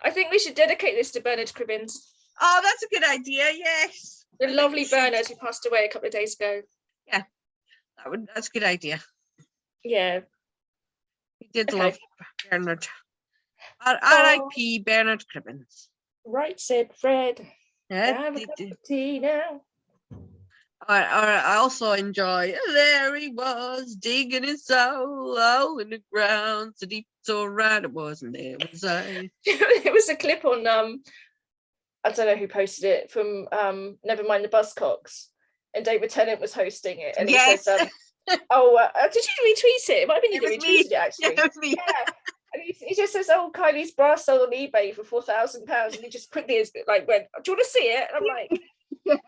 I think we should dedicate this to Bernard Cribbins. Oh, that's a good idea, yes. The lovely Bernard who passed away a couple of days ago. Yeah, that's a good idea. Yeah. We did love Bernard. R.I.P. Bernard Cribbins. Right, said Fred. Yeah, have a cup of tea now. I also enjoy, there he was, digging his soul in the ground, so deep, so right it was, and there was I. It was a clip on, I don't know who posted it, from Never Mind the Buzzcocks, and David Tennant was hosting it, and he says, did you retweet it? It might have been you that retweeted it, actually. Yeah, it was me. Yeah. And he just says, Kylie's bra sold on eBay for £4,000, and he just quickly went, do you want to see it? And I'm like,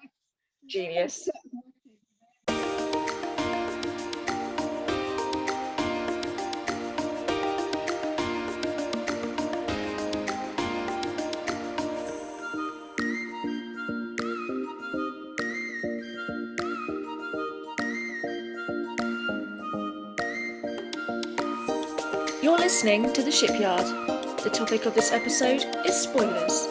genius. You're listening to The Shipyard. The topic of this episode is spoilers.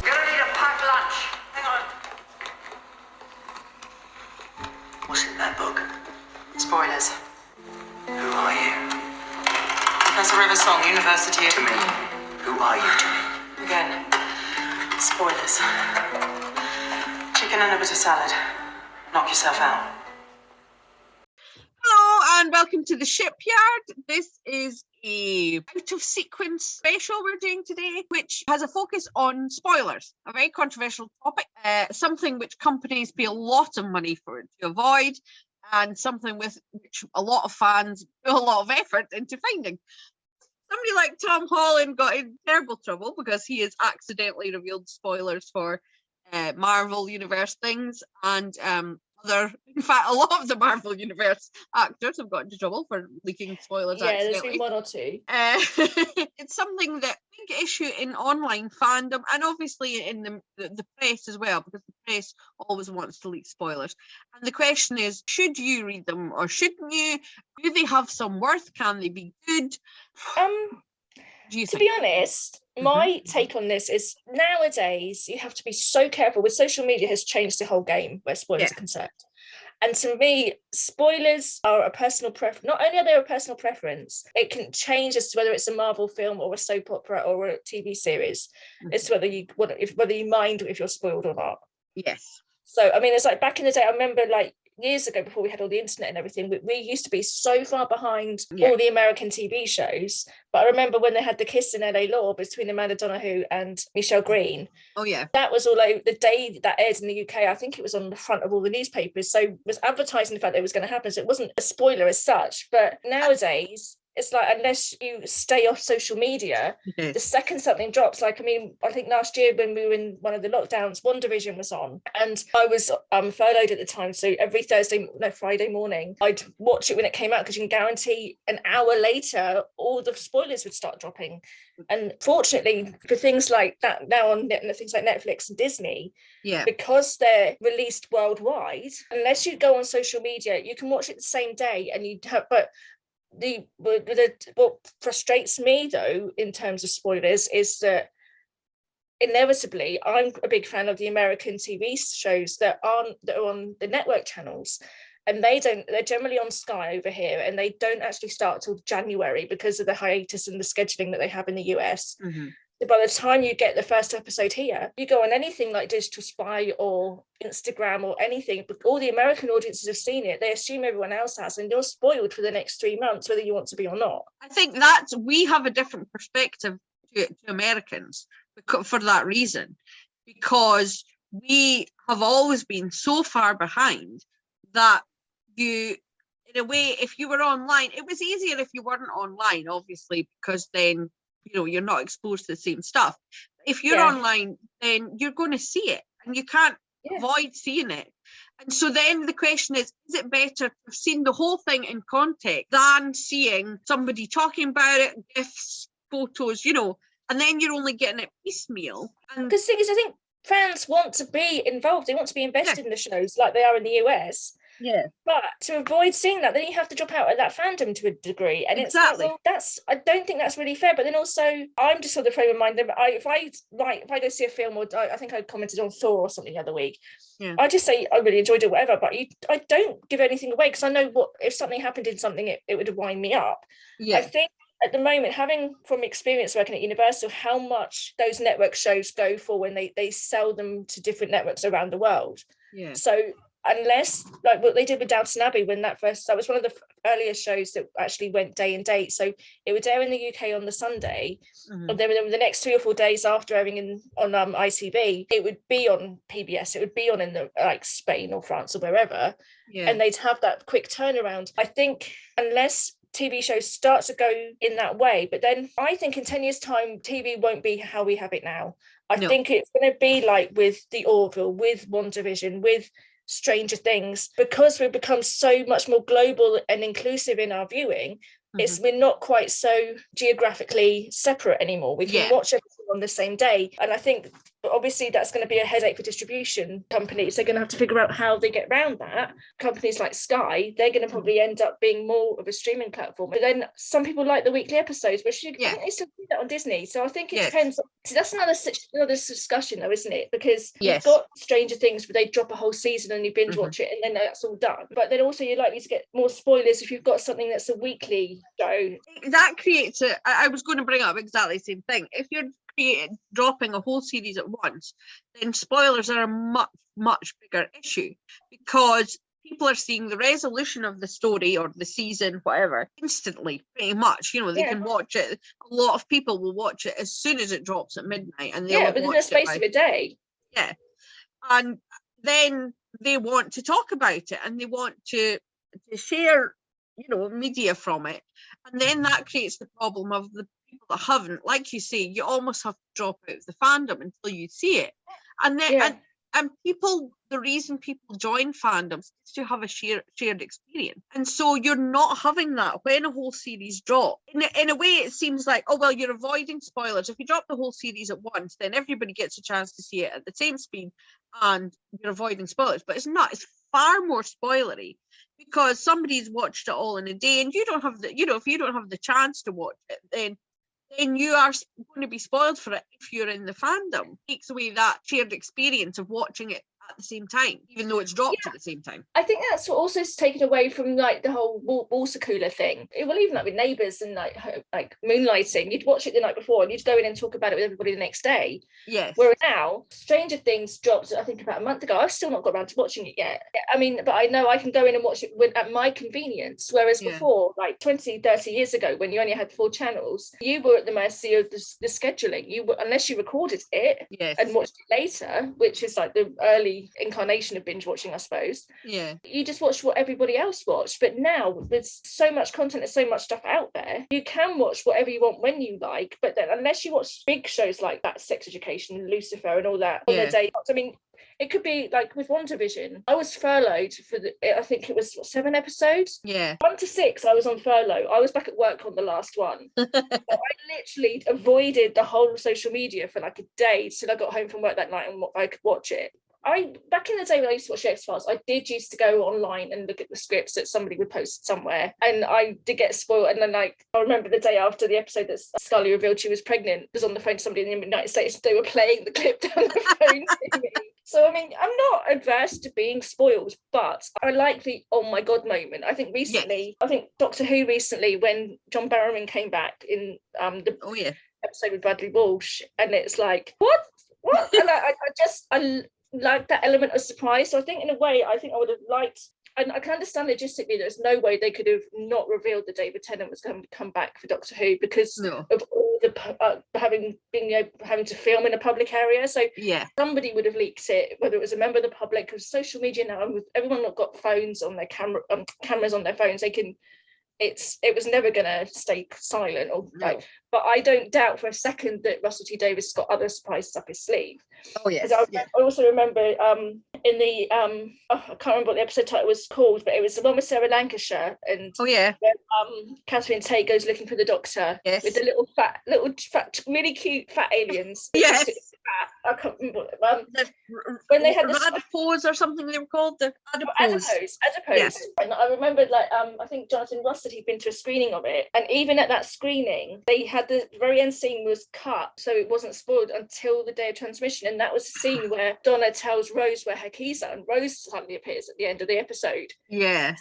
Gonna need a packed lunch. Hang on. What's in that book? Spoilers. Who are you? Professor Riversong, University of... To me. Who are you to me? Again. Spoilers. Chicken and a bit of salad. Knock yourself out. Hello and welcome to The Shipyard. This is a out of sequence special we're doing today, which has a focus on spoilers, a very controversial topic, something which companies pay a lot of money for to avoid, and something with which a lot of fans put a lot of effort into finding. Somebody like Tom Holland got in terrible trouble because he has accidentally revealed spoilers for Marvel Universe things, and in fact, a lot of the Marvel Universe actors have got into trouble for leaking spoilers. Yeah, there's been one or two. It's something that big issue in online fandom, and obviously in the press as well, because the press always wants to leak spoilers. And the question is, should you read them or shouldn't you? Do they have some worth? Can they be good? To be honest, my take on this is nowadays you have to be so careful. With social media has changed the whole game where spoilers are concerned. And to me, spoilers are a personal preference. Not only are they a personal preference, it can change as to whether it's a Marvel film or a soap opera or a TV series. It's whether you mind if you're spoiled or not. Yes. So, I mean, it's like back in the day, I remember like years ago before we had all the internet and everything, we used to be so far behind all the American TV shows. But I remember when they had the Kiss in LA Law between Amanda Donoghue and Michelle Green. Oh, yeah. That was all like the day that aired in the UK. I think it was on the front of all the newspapers. So it was advertising the fact that it was going to happen. So it wasn't a spoiler as such. But nowadays, it's like, unless you stay off social media, the second something drops, like, I mean, I think last year when we were in one of the lockdowns, WandaVision was on, and I was furloughed at the time, so every Friday morning, I'd watch it when it came out, because you can guarantee an hour later, all the spoilers would start dropping. And fortunately, for things like that now on things like Netflix and Disney, because they're released worldwide, unless you go on social media, you can watch it the same day, and what frustrates me though in terms of spoilers is that inevitably I'm a big fan of the American TV shows that are on the network channels, and they're generally on Sky over here, and they don't actually start till January because of the hiatus and the scheduling that they have in the US. By the time you get the first episode here, you go on anything like Digital Spy or Instagram or anything, but all the American audiences have seen it. They assume everyone else has, and you're spoiled for the next 3 months, whether you want to be or not. I think we have a different perspective to Americans for that reason, because we have always been so far behind that in a way, if you were online, it was easier if you weren't online, obviously, because then you're not exposed to the same stuff. If you're online, then you're going to see it, and you can't avoid seeing it. And so then the question is it better to have seen the whole thing in context than seeing somebody talking about it, gifs, photos, and then you're only getting it piecemeal? Because the thing is, I think fans want to be involved. They want to be invested in the shows like they are in the US. Yeah. But to avoid seeing that, then you have to drop out of that fandom to a degree. And Exactly. it's like, well, I don't think that's really fair. But then also, I'm just of the frame of mind that if I go see a film, or I think I commented on Thor or something the other week, I just say I really enjoyed it, whatever. But I don't give anything away, because I know what if something happened in something, it would wind me up. Yeah. I think at the moment, having from experience working at Universal, how much those network shows go for when they sell them to different networks around the world. Yeah. So unless, like what they did with Downton Abbey, when that was one of the earliest shows that actually went day and date. So it would air in the UK on the Sunday, and then the next 3 or 4 days after airing on ITV, it would be on PBS. It would be on in the like Spain or France or wherever, and they'd have that quick turnaround. I think unless TV shows start to go in that way, but then I think in 10 years' time, TV won't be how we have it now. I think it's going to be like with The Orville, with WandaVision, with Stranger Things, because we've become so much more global and inclusive in our viewing. We're not quite so geographically separate anymore. We can watch everything on the same day. And I think obviously that's going to be a headache for distribution companies. They're going to have to figure out how they get around that. Companies like Sky, they're going to probably end up being more of a streaming platform. But then some people like the weekly episodes, which I think they still do that on Disney. So I think it depends. So that's another discussion though, isn't it? Because you've got Stranger Things where they drop a whole season and you binge watch it, and then that's all done. But then also you're likely to get more spoilers if you've got something that's a weekly show. That creates I was going to bring up exactly the same thing. If you're dropping a whole series at once, then spoilers are a much, much bigger issue, because people are seeing the resolution of the story or the season, whatever, instantly, pretty much. They can watch it. A lot of people will watch it as soon as it drops at midnight, and they'll within the space of a day. Yeah. And then they want to talk about it, and they want to share, media from it. And then that creates the problem of the people that haven't, like you say, you almost have to drop out of the fandom until you see it. And then and people, the reason people join fandoms is to have a shared experience. And so you're not having that when a whole series drops. In a way, it seems like, oh, well, you're avoiding spoilers. If you drop the whole series at once, then everybody gets a chance to see it at the same speed, and you're avoiding spoilers. But it's not. It's far more spoilery, because somebody's watched it all in a day, and you don't have the, if you don't have the chance to watch it, then you are going to be spoiled for it if you're in the fandom. It takes away that shared experience of watching it at the same time, even though it's dropped at the same time. I think that's what also is taken away from like the whole water cooler thing. Well, even like with Neighbours and like Moonlighting, you'd watch it the night before and you'd go in and talk about it with everybody the next day. Yes. Whereas now, Stranger Things dropped, I think, about a month ago. I've still not got around to watching it yet. I mean, but I know I can go in and watch it at my convenience. Whereas before, like 20, 30 years ago, when you only had 4 channels, you were at the mercy of the scheduling. You were, unless you recorded it and watched it later, which is like the early incarnation of binge watching, I suppose. Yeah. You just watched what everybody else watched. But now there's so much content, there's so much stuff out there. You can watch whatever you want when you like, but then unless you watch big shows like that, Sex Education, Lucifer and all that on the day. I mean, it could be like with WandaVision. I was furloughed for I think it was 7 episodes. Yeah. 1 to 6, I was on furlough. I was back at work on the last one. So I literally avoided the whole social media for like a day till I got home from work that night and I could watch it. Back in the day when I used to watch X-Files, I did used to go online and look at the scripts that somebody would post somewhere, and I did get spoiled. And then I remember the day after the episode that Scully revealed she was pregnant, was on the phone to somebody in the United States. They were playing the clip down the phone to me. So I mean, I'm not adverse to being spoiled, but I like the oh my god moment. I think recently, I think Doctor Who recently, when John Barrowman came back in the episode with Bradley Walsh, and it's like what, and I like that element of surprise. So I think in a way, I think I would have liked, and I can understand logistically there's no way they could have not revealed that David Tennant was going to come back for Doctor Who because of all the having to film in a public area. So somebody would have leaked it, whether it was a member of the public, because social media now, with everyone not got phones on their cameras on their phones, they can. It was never going to stay silent, but I don't doubt for a second that Russell T Davies has got other surprises up his sleeve. Oh yes. I also remember in the I can't remember what the episode title was called, but it was the one with Sarah Lancashire and when, Catherine Tate goes looking for the doctor with the little fat, really cute fat aliens. Yes. I can't remember. The When they had the adipose or something they were called, the adipose. Adipose. Yeah. And I remembered, like, I think Jonathan Ross said he'd been to a screening of it, and even at that screening, they had the very end scene was cut, so it wasn't spoiled until the day of transmission, and that was the scene where Donna tells Rose where her keys are, and Rose suddenly appears at the end of the episode. Yeah.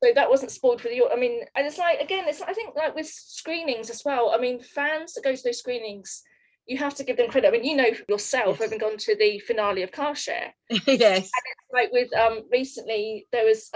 So that wasn't spoiled for the. I mean, and it's like, again, it's, I think, like with screenings as well. I mean, fans that go to those screenings, you have to give them credit. I mean, you know yourself, having gone to the finale of Car Share. Yes. And it's like with recently there was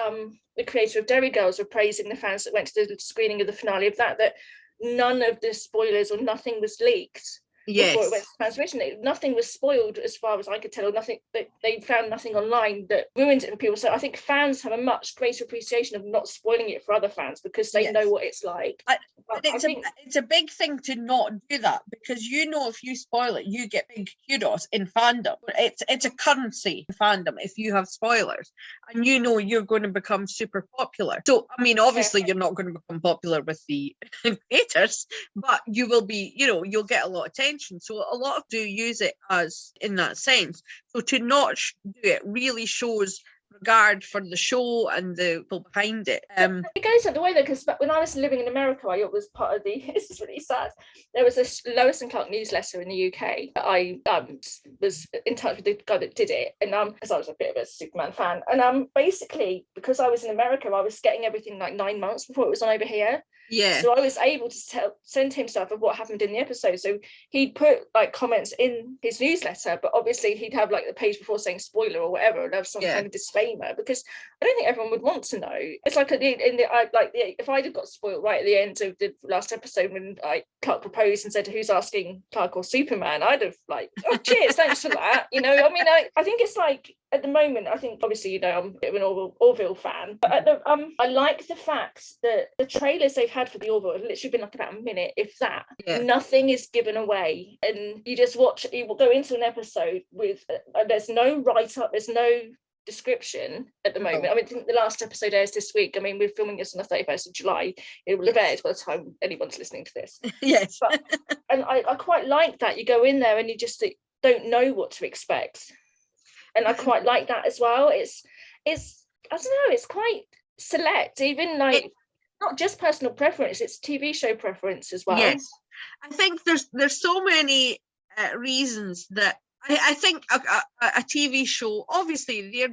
the creator of Derry Girls were praising the fans that went to the screening of the finale of that none of the spoilers or nothing was leaked. Yes. Before it went to transmission, nothing was spoiled as far as I could tell, or nothing, they found nothing online that ruined it for people. So I think fans have a much greater appreciation of not spoiling it for other fans because they know what it's like. But it's a big thing to not do that, because you know if you spoil it, you get big kudos in fandom. It's a currency in fandom if you have spoilers, and you know you're going to become super popular. So I mean, obviously you're not going to become popular with the creators, but you will be, you know, you'll get a lot of attention. So a lot of do use it as in that sense. So to not do it really shows regard for the show and the people behind it. It goes the way though, because when I was living in America, I was part of the. This is really sad. There was this Lois and Clark newsletter in the UK. I was in touch with the guy that did it, and because I was a bit of a Superman fan, and basically because I was in America, I was getting everything like 9 months before it was on over here. Yeah. So I was able to send him stuff of what happened in the episode. So he'd put like comments in his newsletter, but obviously he'd have like the page before saying spoiler or whatever, and have some kind of disclaimer, because I don't think everyone would want to know. It's like if I'd have got spoiled right at the end of the last episode when Clark proposed and said who's asking Clark or Superman, I'd have like, oh cheers, thanks for that. You know, I mean, I think it's like at the moment, I think obviously, you know, I'm a bit of an Orville fan, but I like the fact that the trailers they've had for the Orville have literally been like about a minute, if that. Nothing is given away, and you just watch. You will go into an episode with there's no write up, there's no description at the moment. I mean, I think the last episode airs this week. I mean, we're filming this on the 31st of July. It will have aired by the time anyone's listening to this. Yes. But, and I quite like that. You go in there and you just don't know what to expect. And I quite like that as well. It's I don't know, it's quite select, even like not just personal preference, it's TV show preference as well. Yes. I think there's so many reasons that I think a TV show, obviously their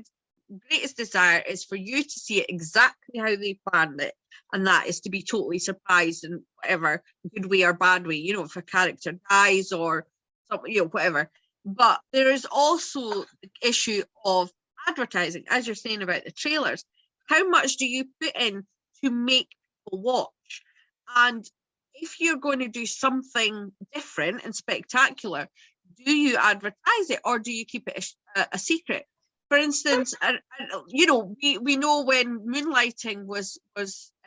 greatest desire is for you to see it exactly how they planned it, and that is to be totally surprised in whatever good way or bad way, you know, if a character dies or something, you know, whatever. But there is also the issue of advertising, as you're saying about the trailers. How much do you put in to make people watch? And if you're going to do something different and spectacular, do you advertise it or do you keep it a secret? For instance, you know, we know when moonlighting was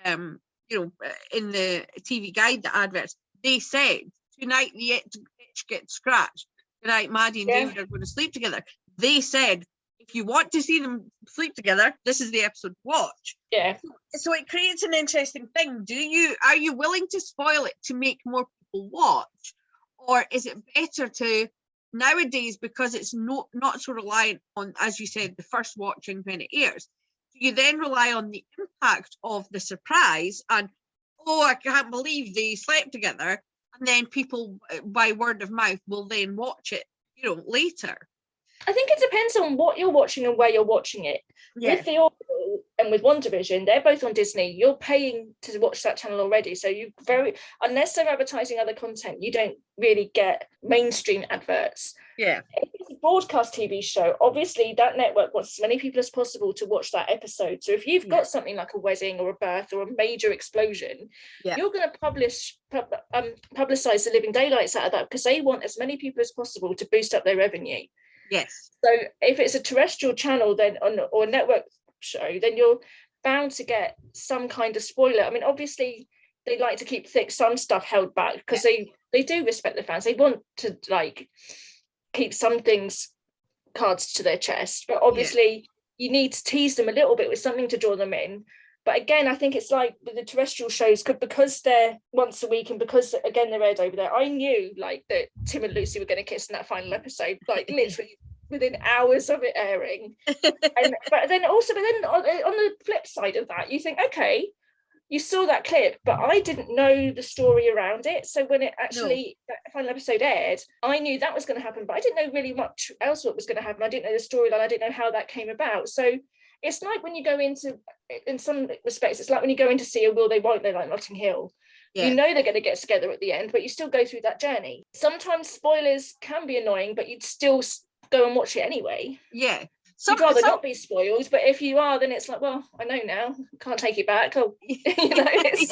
you know, in the TV guide, the adverts, they said tonight the itch gets scratched. Tonight Maddie and David are going to sleep together. They said, if you want to see them sleep together, this is the episode to watch. Yeah. So it creates an interesting thing. Are you willing to spoil it to make more people watch? Or is it better to nowadays, because it's not so reliant on, as you said, the first watching when it airs, do you then rely on the impact of the surprise and, oh, I can't believe they slept together, and then people by word of mouth will then watch it, you know, later? I think it depends on what you're watching and where you're watching it. With the Orville and with WandaVision, they're both on Disney. You're paying to watch that channel already, so unless they're advertising other content, you don't really get mainstream adverts. Yeah. If it's a broadcast TV show, obviously that network wants as many people as possible to watch that episode. So if you've got something like a wedding or a birth or a major explosion, you're going to publicize the living daylights out of that, because they want as many people as possible to boost up their revenue. Yes. So if it's a terrestrial channel then or a network show, then you're bound to get some kind of spoiler. I mean, obviously they like to keep some stuff held back because they do respect the fans. They want to like keep some things cards to their chest, but obviously you need to tease them a little bit with something to draw them in. But again, I think it's like with the terrestrial shows, because they're once a week and because, again, they're aired over there, I knew like that Tim and Lucy were going to kiss in that final episode, like literally within hours of it airing. But then on the flip side of that, you think, okay, you saw that clip, but I didn't know the story around it. So when it actually, that final episode aired, I knew that was going to happen, but I didn't know really much else what was going to happen. I didn't know the storyline. I didn't know how that came about. So it's like when you go into, in some respects, it's like when you go in to see a Will They Won't They, like Notting Hill. Yeah. You know they're going to get together at the end, but you still go through that journey. Sometimes spoilers can be annoying, but you'd still go and watch it anyway. Yeah. You'd rather not be spoiled, but if you are, then it's like, well, I know now, can't take it back. Oh, Yes.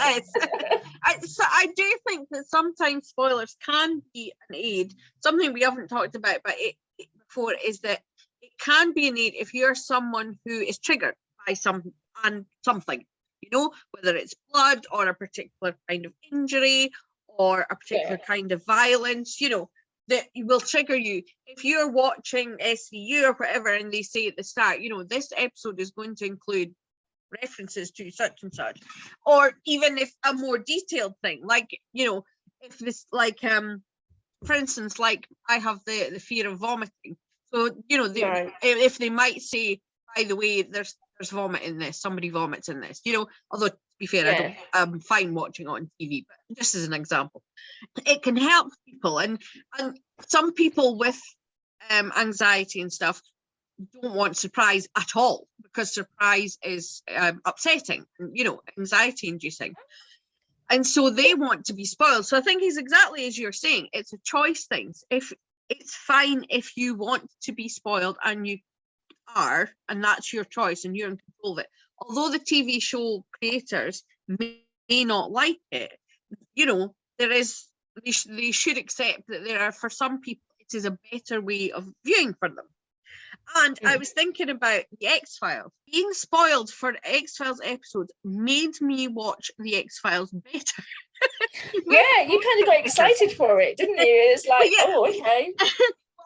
I do think that sometimes spoilers can be an aid. Something we haven't talked about, but before is that it can be an aid if you're someone who is triggered by something, whether it's blood or a particular kind of injury or a particular kind of violence, that will trigger you. If you're watching SVU or whatever and they say at the start, this episode is going to include references to such and such, or even if a more detailed thing, like, if this, like, for instance, like I have the fear of vomiting. So, if they might say, by the way, there's vomit in this, somebody vomits in this, although to be fair, I'm fine watching it on TV, but just as an example, it can help people. And some people with anxiety and stuff don't want surprise at all, because surprise is upsetting, anxiety inducing. And so they want to be spoiled. So I think it's exactly as you're saying, it's a choice thing. If it's fine if you want to be spoiled and you are, and that's your choice and you're in control of it. Although the TV show creators may not like it, they should accept that there are, for some people, it is a better way of viewing for them. And I was thinking about the X-Files. Being spoiled for X-Files episodes made me watch the X-Files better. Yeah, you kind of got excited for it, didn't you? It's like, oh, okay.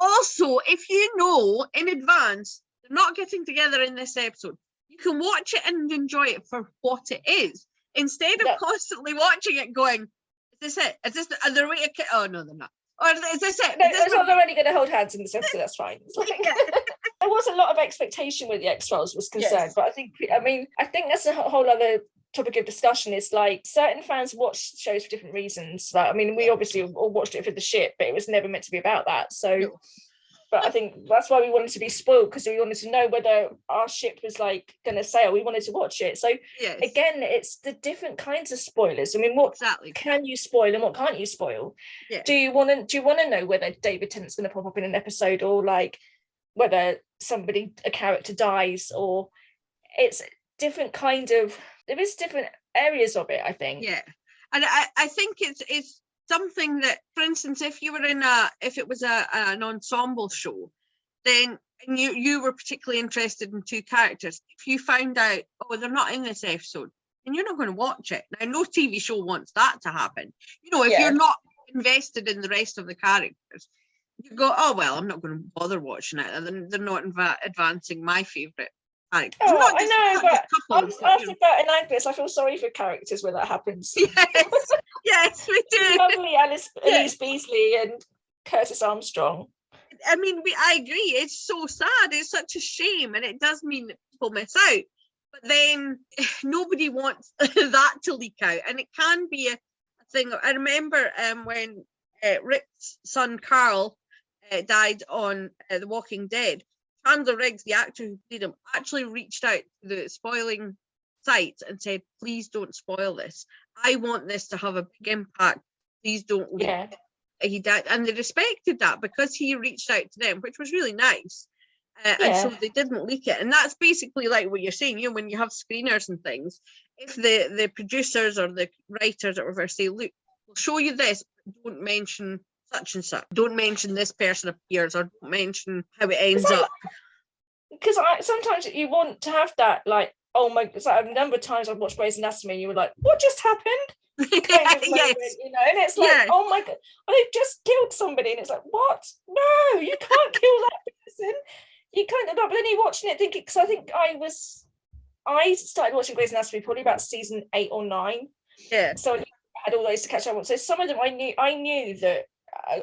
Also, if you know in advance they're not getting together in this episode, you can watch it and enjoy it for what it is, instead of constantly watching it going, is this it? Is this are they waiting? Oh no, they're not. Or is this it? No, they're only going to hold hands in this episode. That's fine. There was a lot of expectation with the X-Files was concerned, but I think that's a whole other topic of discussion. Is like certain fans watch shows for different reasons. Like, we obviously all watched it for the shit, but it was never meant to be about that. So, but I think that's why we wanted to be spoiled, because we wanted to know whether our ship was like going to sail. We wanted to watch it. So again, it's the different kinds of spoilers. What can you spoil and what can't you spoil? Yeah. Do you want to know whether David Tennant's going to pop up in an episode, or like whether a character dies, or it's different kind of, there is different areas of it, I think. Yeah. And I think it's something that, for instance, if it was an ensemble show, then and you were particularly interested in two characters, if you found out, oh, they're not in this episode, then you're not going to watch it. Now, no TV show wants that to happen. If you're not invested in the rest of the characters, you go, oh, well, I'm not going to bother watching it. They're not advancing my favourite characters. Oh, I know, but after 39 bits, I feel sorry for characters when that happens. Yes, we do. Lovely Elise Beasley and Curtis Armstrong. I agree. It's so sad. It's such a shame, and it does mean that people miss out. But then nobody wants that to leak out, and it can be a thing. I remember when Rick's son Carl died on The Walking Dead. Chandler Riggs, the actor who played him, actually reached out to the spoiling sites and said, please don't spoil this. I want this to have a big impact. Please don't leak it. He died, and they respected that because he reached out to them, which was really nice. And so they didn't leak it. And that's basically like what you're saying, when you have screeners and things, if the producers or the writers or whatever say, look, we'll show you this, but don't mention such and such. Don't mention this person appears, or don't mention how it ends up. Because sometimes you want to have that, like, oh my, it's like a number of times I've watched Grey's Anatomy and you were like, what just happened? Kind of moment, and it's like, oh my god, they've just killed somebody, and it's like, what? No, you can't kill that person. You can't. But then you're watching it thinking, because I think I I started watching Grey's Anatomy probably about season 8 or 9. Yeah. So I had all those to catch up on. So some of them I knew that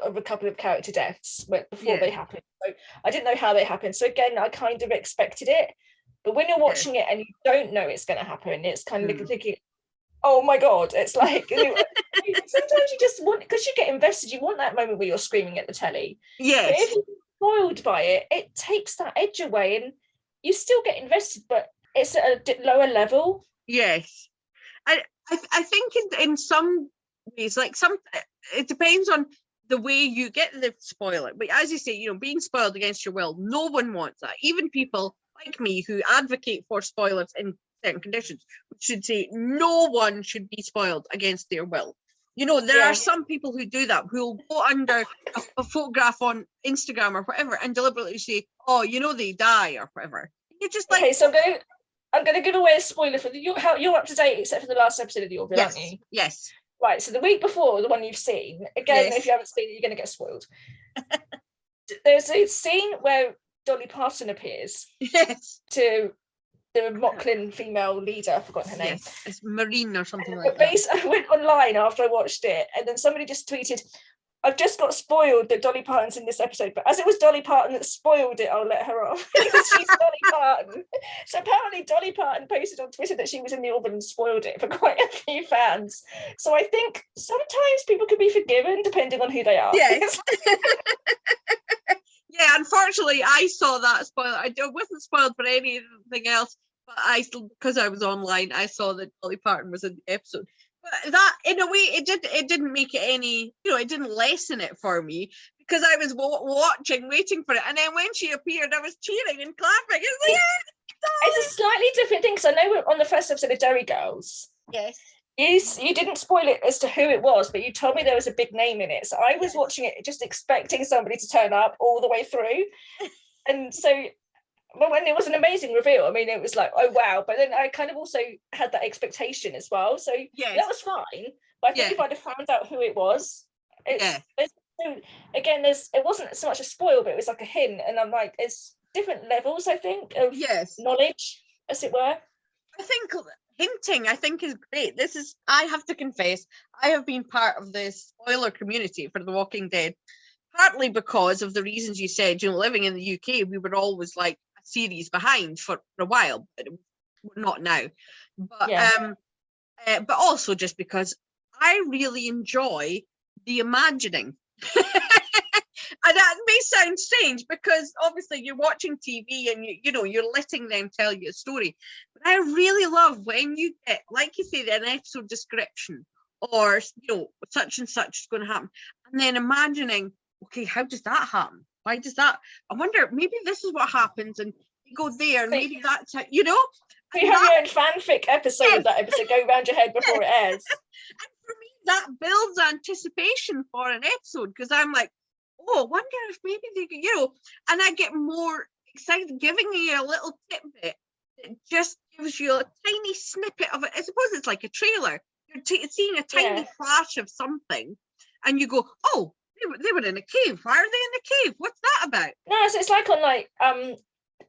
of a couple of character deaths before they happened. So I didn't know how they happened. So again, I kind of expected it. But when you're watching it and you don't know it's going to happen, it's kind of like thinking, oh my God, it's like, sometimes you just want, because you get invested, you want that moment where you're screaming at the telly. Yes. But if you're spoiled by it, it takes that edge away and you still get invested, but it's at a lower level. Yes. I think in some ways, like it depends on the way you get the spoiler. But as you say, being spoiled against your will, no one wants that. Even people like me who advocate for spoilers in certain conditions should say no one should be spoiled against their will. There are some people who do that, who will go under a photograph on Instagram or whatever and deliberately say, oh, they die or whatever. You're just like, okay, so I'm going to give away a spoiler for you're up to date except for the last episode of the Orville, aren't you? Yes. Right, so the week before, the one you've seen, again, if you haven't seen it, you're going to get spoiled. There's a scene where Dolly Parton appears to the Mocklin female leader, I've forgotten her name. Yes, it's Marine or something like that. that. I went online after I watched it, and then somebody just tweeted, I've just got spoiled that Dolly Parton's in this episode, but as it was Dolly Parton that spoiled it, I'll let her off because she's Dolly Parton. So apparently Dolly Parton posted on Twitter that she was in the Orville and spoiled it for quite a few fans. So I think sometimes people can be forgiven depending on who they are. Yes. Yeah, unfortunately, I saw that spoiler. I wasn't spoiled for anything else, but because I was online, I saw that Dolly Parton was in the episode. But that, in a way, it didn't make it any, it didn't lessen it for me because I was watching, waiting for it, and then when she appeared, I was cheering and clapping. It's like, it's a slightly different thing because I know on the first episode of Derry Girls, yes, you didn't spoil it as to who it was, but you told me there was a big name in it, so I was watching it just expecting somebody to turn up all the way through, and so. Well, when it was an amazing reveal, I mean, it was like, oh, wow. But then I kind of also had that expectation as well. So that was fine. But I think if I'd have found out who it was, it wasn't so much a spoil, but it was like a hint. And I'm like, it's different levels, I think, of knowledge, as it were. I think hinting, is great. I have to confess, I have been part of the spoiler community for The Walking Dead. Partly because of the reasons you said, living in the UK, we were always like a series behind for a while, but not now. But also just because I really enjoy the imagining. And that may sound strange because obviously you're watching TV and you're letting them tell you a story. But I really love when you get, like you say, an episode description or such and such is going to happen, and then imagining, okay, how does that happen? Why does that? I wonder, maybe this is what happens, and you go there, and maybe that's how, You have your own fanfic episode of that episode go around your head before it airs. And for me, that builds anticipation for an episode because I'm like, oh, I wonder if maybe they, and I get more excited, giving you a little tidbit that just gives you a tiny snippet of it. I suppose it's like a trailer. You're seeing a tiny flash of something, and you go, oh. They were in a cave. Why are they in the cave? What's that about? No, so it's like on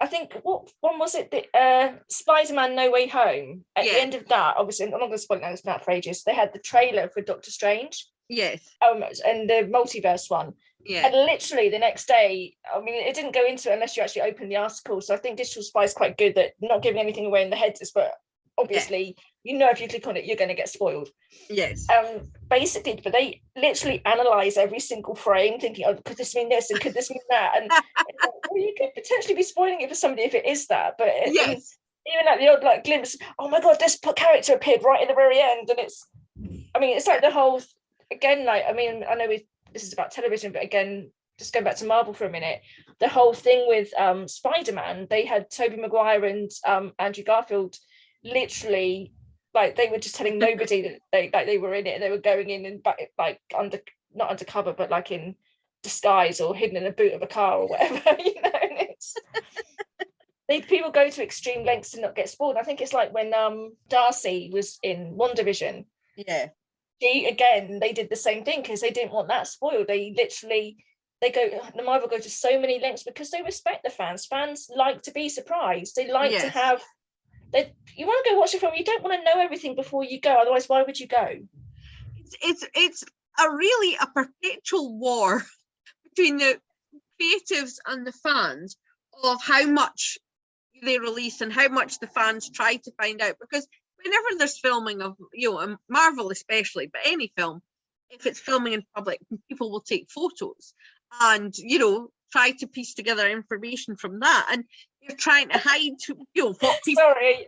I think what one was it? The Spider-Man No Way Home. At the end of that, obviously, I'm not going to spoil it now. It's been out for ages. They had the trailer for Doctor Strange. Yes. And the multiverse one. Yeah. And literally the next day, I mean, it didn't go into it unless you actually open the article. So I think Digital Spy is quite good at not giving anything away in the headers, but obviously, if you click on it, you're going to get spoiled. Yes. Basically, but they literally analyze every single frame, thinking, oh, could this mean this and could this mean that? And well, you could potentially be spoiling it for somebody if it is that. But even like the odd glimpse, oh my God, this character appeared right at the very end, and it's like the whole again. I know this is about television, but again, just going back to Marvel for a minute, the whole thing with Spider-Man, they had Tobey Maguire and Andrew Garfield. Literally, they were just telling nobody that they were in it, and they were going in and not undercover, but in disguise or hidden in a boot of a car or whatever. And it's people go to extreme lengths to not get spoiled. I think it's like when Darcy was in WandaVision. Yeah, they did the same thing because they didn't want that spoiled. The Marvel go to so many lengths because they respect the fans. Fans like to be surprised. They like to have You want to go watch a film, you don't want to know everything before you go, otherwise why would you go? It's a perpetual war between the creatives and the fans of how much they release and how much the fans try to find out, because whenever there's filming of, Marvel especially, but any film, if it's filming in public, people will take photos and try to piece together information from that, and you're trying to hide what people. Sorry,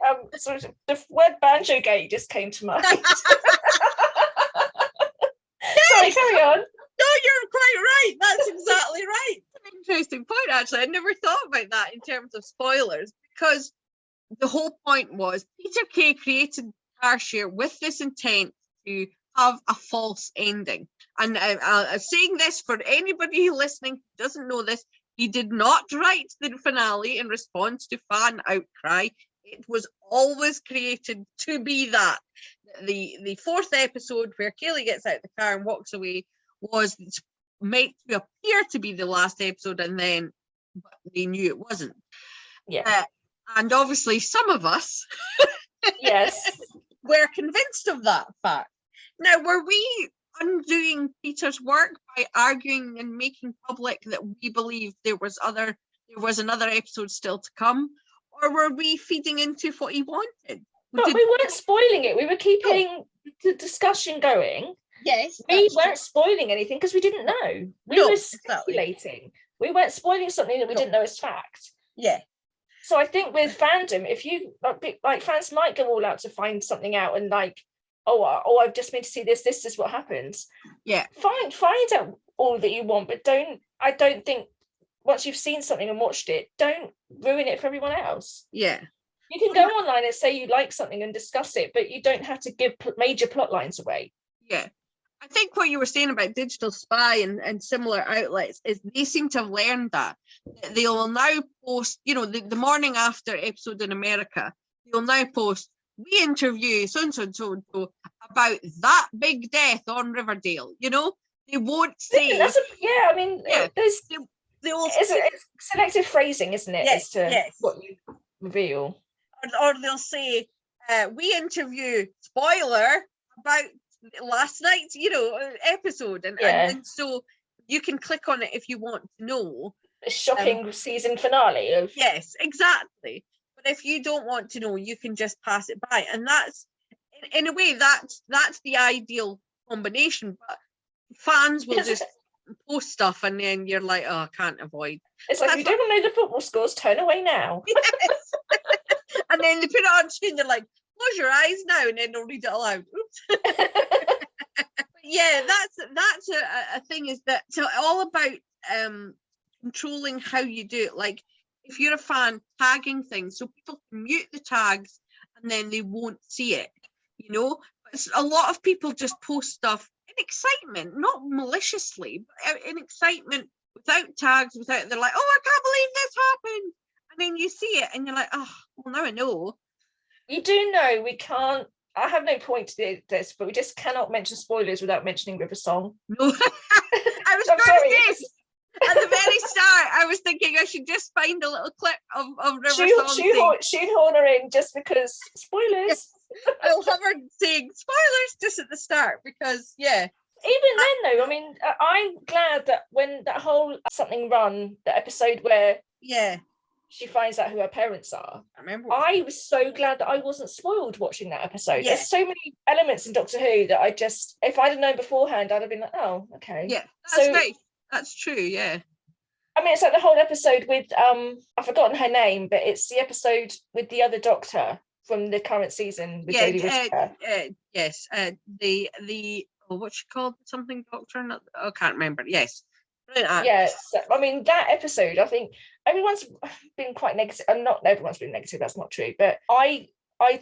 the word banjo gate just came to mind. Sorry, carry on. No, you're quite right. That's exactly right. Interesting point, actually. I never thought about that in terms of spoilers, because the whole point was Peter Kay created Starshare with this intent to have a false ending. And I'm saying this for anybody listening who doesn't know this, he did not write the finale in response to fan outcry. It was always created to be that. The fourth episode where Kaylee gets out the car and walks away was made to appear to be the last episode, and then they knew it wasn't. Yeah. And obviously some of us yes were convinced of that fact. Now, were we undoing Peter's work by arguing and making public that we believed there was another episode still to come, or were we feeding into what he wanted? But we weren't spoiling it. We were keeping the discussion going. Yes, we weren't spoiling anything because we didn't know. We were speculating. We weren't spoiling something that we didn't know as fact. Yeah. So I think with fandom, if you like, fans might go all out to find something out and like, oh, I've just been to see this. This is what happens. Yeah. Find out all that you want, but I don't think once you've seen something and watched it, don't ruin it for everyone else. Yeah. You can go online and say you like something and discuss it, but you don't have to give major plot lines away. Yeah. I think what you were saying about Digital Spy and similar outlets is they seem to have learned that. They will now post, the morning after episode in America, they'll now post, we interview so-and-so and so about that big death on Riverdale, They won't say... There's it's selective phrasing, isn't it? Yes, what you reveal. Or they'll say, we interview, spoiler, about last night's episode, and so you can click on it if you want to know a shocking season finale of... Yes, exactly. But if you don't want to know, you can just pass it by, and that's in a way that's the ideal combination. But fans will just post stuff and then you're like, oh, I can't avoid. It's like, you don't want to know the football scores, turn away now. Yes. And then they put it on screen, they're like, close your eyes now, and then they'll read it aloud. Oops. Yeah, that's a thing, is that it's all about controlling how you do it. Like, if you're a fan, tagging things so people can mute the tags and then they won't see it, But a lot of people just post stuff in excitement, not maliciously, but in excitement, without tags, they're like, oh, I can't believe this happened. And then you see it and you're like, oh, well, now I know. You do know we can't, I have no point to this, but we just cannot mention spoilers without mentioning River Song. No. I was going to say, at the very start, I was thinking I should just find a little clip of River Song. Shoehorn her in just because spoilers. I'll have her saying spoilers just at the start because, yeah. Even then, though, I mean, I'm glad that when that whole Something Run, the episode where she finds out who her parents are, I was so glad that I wasn't spoiled watching that episode. Yeah. There's so many elements in Doctor Who that if I'd have known beforehand, I'd have been like, oh, okay. Yeah, that's right. That's true, yeah. I mean, it's like the whole episode with, I've forgotten her name, but it's the episode with the other Doctor from the current season with Jodie Whittaker. Yes, the what's she called? Something Doctor? I can't remember. Yes. Yes, I mean, that episode, I think everyone's been quite negative, and not everyone's been negative, that's not true, but I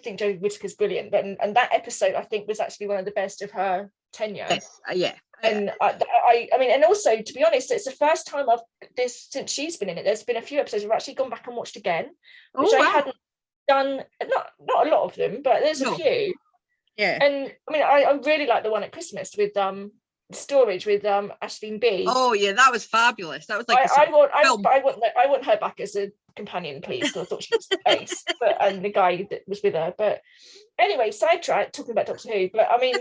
think Jodie Whittaker's brilliant, and that episode I think was actually one of the best of her tenure. Yes, yeah. And I mean, and also, to be honest, it's the first time since she's been in it, there's been a few episodes I've actually gone back and watched again, which I hadn't done, not a lot of them, but there's a few. Yeah. And I mean, I really like the one at Christmas with storage with Ashleen B. Oh yeah, that was fabulous. That was like I film. want her back as a companion, please, because I thought she was ace. But and the guy that was with her. But anyway, sidetrack talking about Doctor Who. But I mean,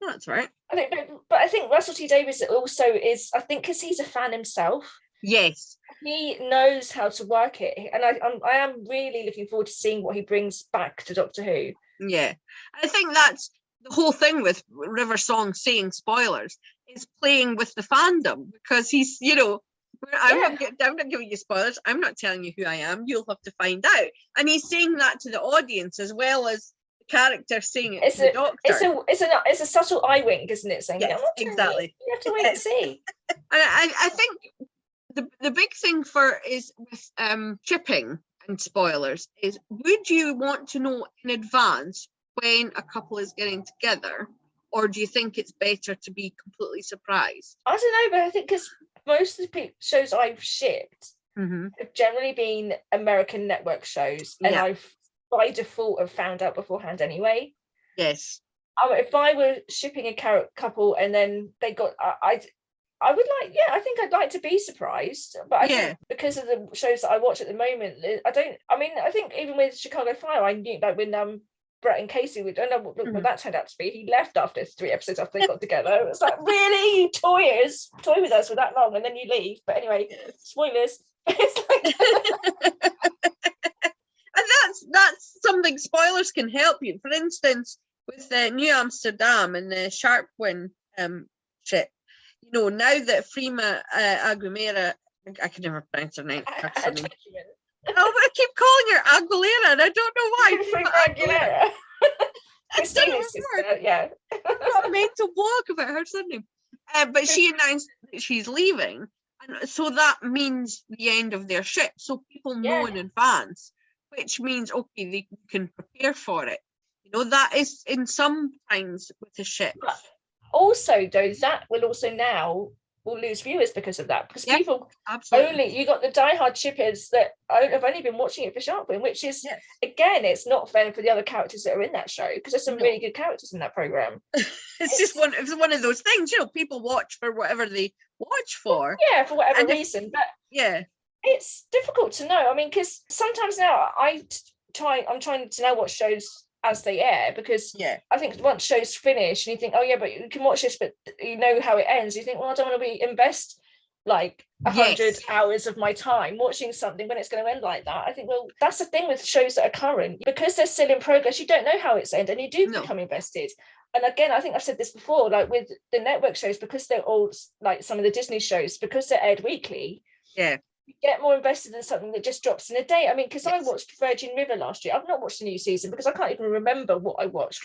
That's right. I think, but I think Russell T Davies also is. I think because he's a fan himself, Yes. he knows how to work it, and I am really looking forward to seeing what he brings back to Doctor Who. Yeah. I think that's the whole thing with River Song saying spoilers is playing with the fandom, because he's, you know, I'm not giving you spoilers. I'm not telling you who I am. You'll have to find out. And he's saying that to the audience as well as the character saying it to the Doctor. It's a subtle eye wink, isn't it? Saying, Yes, exactly. You have to wait and see. And I think the big thing is with shipping and spoilers is, would you want to know in advance when a couple is getting together, or do you think it's better to be completely surprised? I don't know, but I think because most of the shows I've shipped have generally been American network shows, and I've by default have found out beforehand anyway. Yes. If I were shipping a couple and then they got, I would like, I think I'd like to be surprised, but I think because of the shows that I watch at the moment, I think even with Chicago Fire, I knew that when Brett and Casey, we don't know what that turned out to be. He left after 3 episodes after they got together. It was like, really? You toy with us for that long and then you leave. But anyway, spoilers. And that's something spoilers can help you. For instance, with the New Amsterdam and the Sharpwin ship, you know, now that Freema Aguilera, I can never pronounce her name. Oh, but I keep calling her Aguilera, and I don't know why. Aguilera. Christina's sister, yeah. I'm not meant to walk about her surname. But she announced that she's leaving, and so that means the end of their ship. So people know in advance, which means okay, they can prepare for it. You know, that is in sometimes with the ship. Also, though, that will also now will lose viewers because of that, because people absolutely, you got the diehard shippers that have only been watching it for Sharpwin, which is again, it's not fair for the other characters that are in that show, because there's some really good characters in that program. it's just one of those things, you know, people watch for whatever they watch for, for whatever reason, but it's difficult to know. I mean, because sometimes now I'm trying to now watch shows as they air, because I think once shows finish and you think, oh yeah, but you can watch this, but you know how it ends, you think, well, I don't want to invest like 100 hours of my time watching something when it's going to end like that. I think, well, that's the thing with shows that are current, because they're still in progress, you don't know how it's ended, and you do become invested. And again, I think I've said this before, like with the network shows, because they're all like some of the Disney shows, because they're aired weekly, you get more invested in something that just drops in a day. I mean, because I watched Virgin River last year. I've not watched the new season because I can't even remember what I watched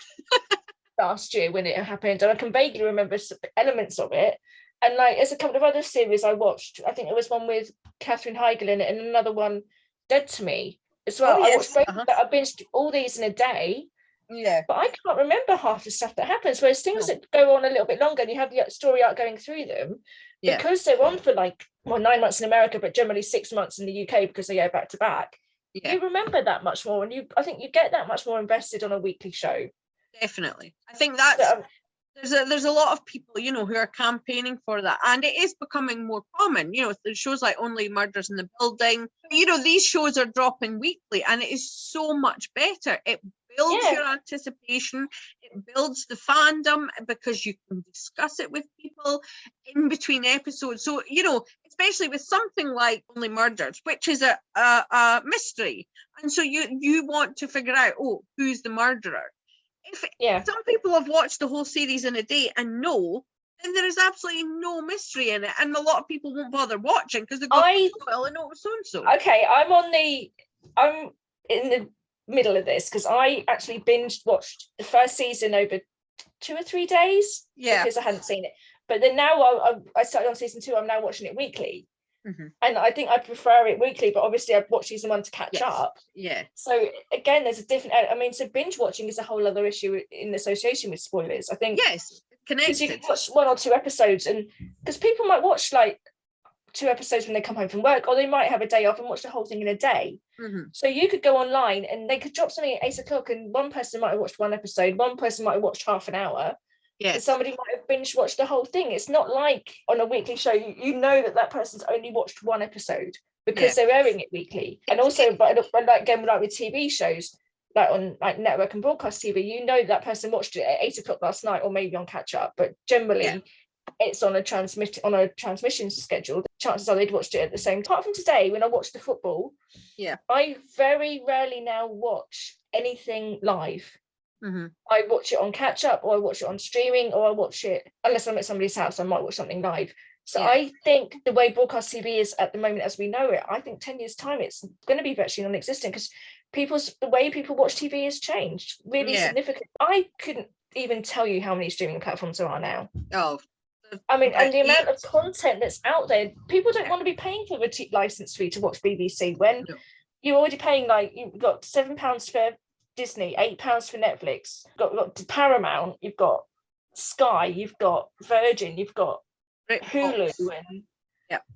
last year when it happened, and I can vaguely remember elements of it. And like, there's a couple of other series I watched. I think it was one with Katherine Heigl in it, and another one, Dead to Me, as well. I watched both. I binged all these in a day. But I can't remember half the stuff that happens. Whereas things that go on a little bit longer, and you have the story arc going through them, because they're on for like 9 months in America, but generally 6 months in the UK because they go back to back. You remember that much more, and I think you get that much more invested on a weekly show. Definitely, I think that's there's a lot of people, you know, who are campaigning for that, and it is becoming more common. You know, there's shows like Only Murders in the Building. You know, these shows are dropping weekly, and it is so much better. It builds your anticipation, it builds the fandom, because you can discuss it with people in between episodes. So, you know, especially with something like Only Murders, which is a mystery, and so you want to figure out, who's the murderer. If some people have watched the whole series in a day and know, then there is absolutely no mystery in it, and a lot of people won't bother watching because they're going, well, I know it was so and so. Okay, I'm in the middle of this, because I actually watched the first season over 2 or 3 days because I hadn't seen it. But then now I started on season 2. I'm now watching it weekly, and I think I prefer it weekly. But obviously, I've watched season 1 to catch up. So again, there's a different. I mean, so binge watching is a whole other issue in association with spoilers, I think. Connected. Because you can watch 1 or 2 episodes, and because people might watch like 2 episodes when they come home from work, or they might have a day off and watch the whole thing in a day. So you could go online and they could drop something at 8 o'clock, and one person might have watched 1 episode, one person might have watched half an hour, Yes. Somebody might have binge watched the whole thing. It's not like on a weekly show, you know that person's only watched one episode because they're airing it weekly. And also, but like again, like with TV shows, like on like network and broadcast TV, you know that person watched it at 8 o'clock last night or maybe on catch up, but generally it's on a transmission schedule. The chances are they'd watched it at the same time. Apart from today, when I watched the football, I very rarely now watch anything live. I watch it on catch up, or I watch it on streaming, or I watch it unless I'm at somebody's house. I might watch something live. So I think the way broadcast TV is at the moment, as we know it, I think 10 years time it's going to be virtually non-existent because the way people watch TV has changed really significantly. I couldn't even tell you how many streaming platforms there are now. I mean, and the amount of content that's out there, people don't want to be paying for the license fee to watch BBC when you're already paying, like, you've got £7 for Disney, £8 for Netflix, you've got Paramount, you've got Sky, you've got Virgin, you've got Hulu and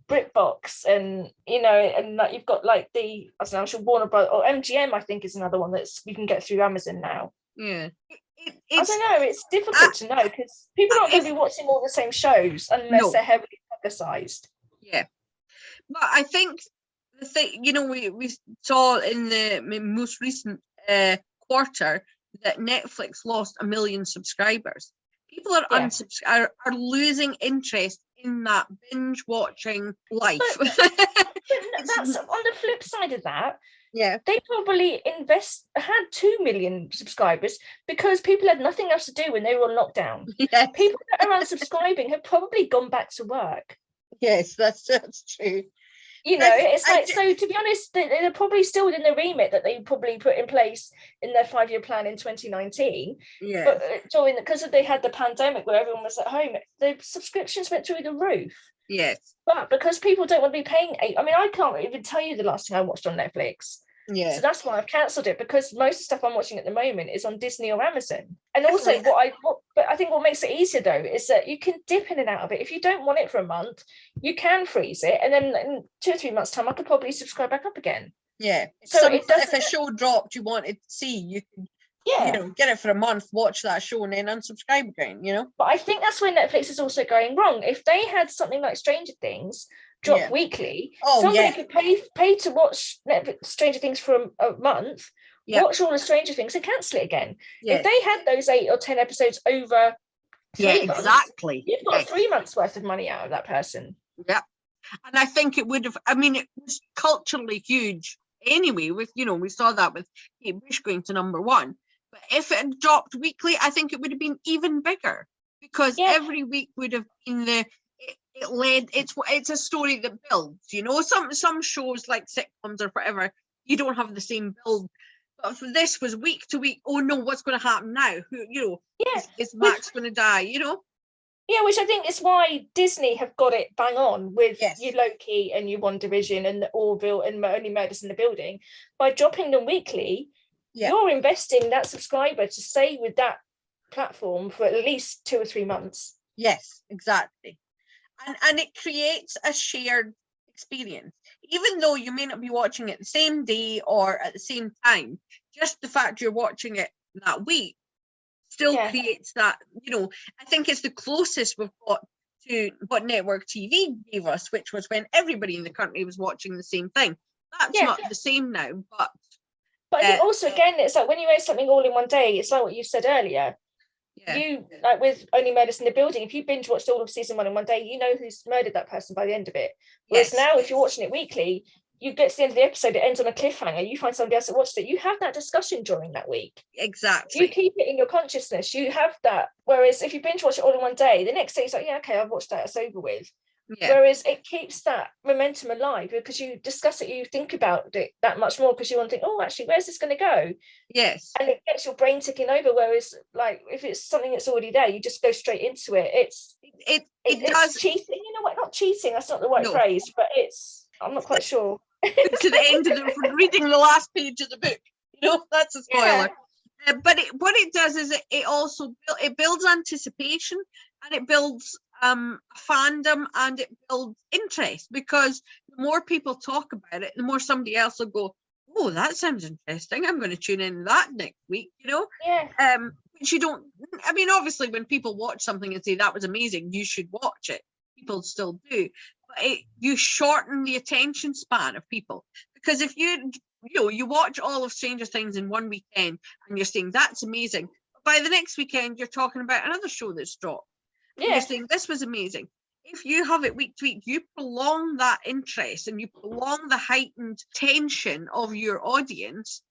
BritBox, and and like you've got like the I'm sure Warner Brothers or MGM, I think, is another one that's you can get through Amazon now. I don't know, it's difficult to know because people aren't going to be watching all the same shows unless they're heavily publicized. But I think the thing, we saw in the most recent quarter that Netflix lost 1 million subscribers. People are are losing interest in that binge watching life. But that's on the flip side of that. They probably had 2 million subscribers because people had nothing else to do when they were on lockdown. People that are unsubscribing have probably gone back to work. Yes, that's true. It's like, so to be honest, they're probably still within the remit that they probably put in place in their 5-year plan in 2019. But because they had the pandemic where everyone was at home, the subscriptions went through the roof. But because people don't want to be paying, I can't even tell you the last thing I watched on Netflix. So that's why I've cancelled it, because most of the stuff I'm watching at the moment is on Disney or Amazon. And also but I think what makes it easier though is that you can dip in and out of it. If you don't want it for a month, you can freeze it, and then in 2 or 3 months' time I could probably subscribe back up again. If a show dropped you wanted to see, you can get it for a month, watch that show, and then unsubscribe again, But I think that's where Netflix is also going wrong. If they had something like Stranger Things drop weekly, somebody could pay to watch Netflix Stranger Things for a month, watch all the Stranger Things and cancel it again. If they had those 8 or 10 episodes over 3 months, exactly, you've got 3 months worth of money out of that person. And I think it would have, it was culturally huge anyway, with we saw that with Kate Bush going to #1. But if it had dropped weekly, I think it would have been even bigger, because every week would have been it's a story that builds. Some shows like sitcoms or whatever, you don't have the same build. But for this was week to week. Oh no, what's going to happen now? Is Max going to die? Which I think is why Disney have got it bang on with your Loki and your WandaVision and the Orville and Only Murders in the Building. By dropping them weekly, you're investing that subscriber to stay with that platform for at least 2 or 3 months. Yes, exactly. And it creates a shared experience. Even though you may not be watching it the same day or at the same time, just the fact you're watching it that week still creates that, I think it's the closest we've got to what network TV gave us, which was when everybody in the country was watching the same thing. That's not the same now, but I think also, again, it's like when you air something all in one day, it's like what you said earlier. You, like with Only Murders in the Building, if you binge watched all of season 1 in one day, you know who's murdered that person by the end of it. Whereas now, if you're watching it weekly, you get to the end of the episode, it ends on a cliffhanger, you find somebody else that watched it, you have that discussion during that week. Exactly. You keep it in your consciousness, you have that. Whereas if you binge watch it all in one day, the next day it's like, I've watched that, it's over with. Whereas it keeps that momentum alive because you discuss it, you think about it that much more because you want to think, oh, actually, where's this going to go? Yes. And it gets your brain ticking over. Whereas, like, if it's something that's already there, you just go straight into it. It's cheating. You know what? Not cheating. That's not the right phrase, but I'm not quite sure. To the end of reading the last page of the book. That's a spoiler. But what it does is it also builds anticipation, and it builds fandom, and it builds interest, because the more people talk about it, the more somebody else will go, oh, that sounds interesting, I'm going to tune in that next week, which you don't. I mean, obviously, when people watch something and say that was amazing, you should watch it. People still do, but you shorten the attention span of people, because if you watch all of Stranger Things in one weekend and you're saying that's amazing, but by the next weekend you're talking about another show that's dropped. And you're saying this was amazing. If you have it week to week, you prolong that interest and you prolong the heightened tension of your audience.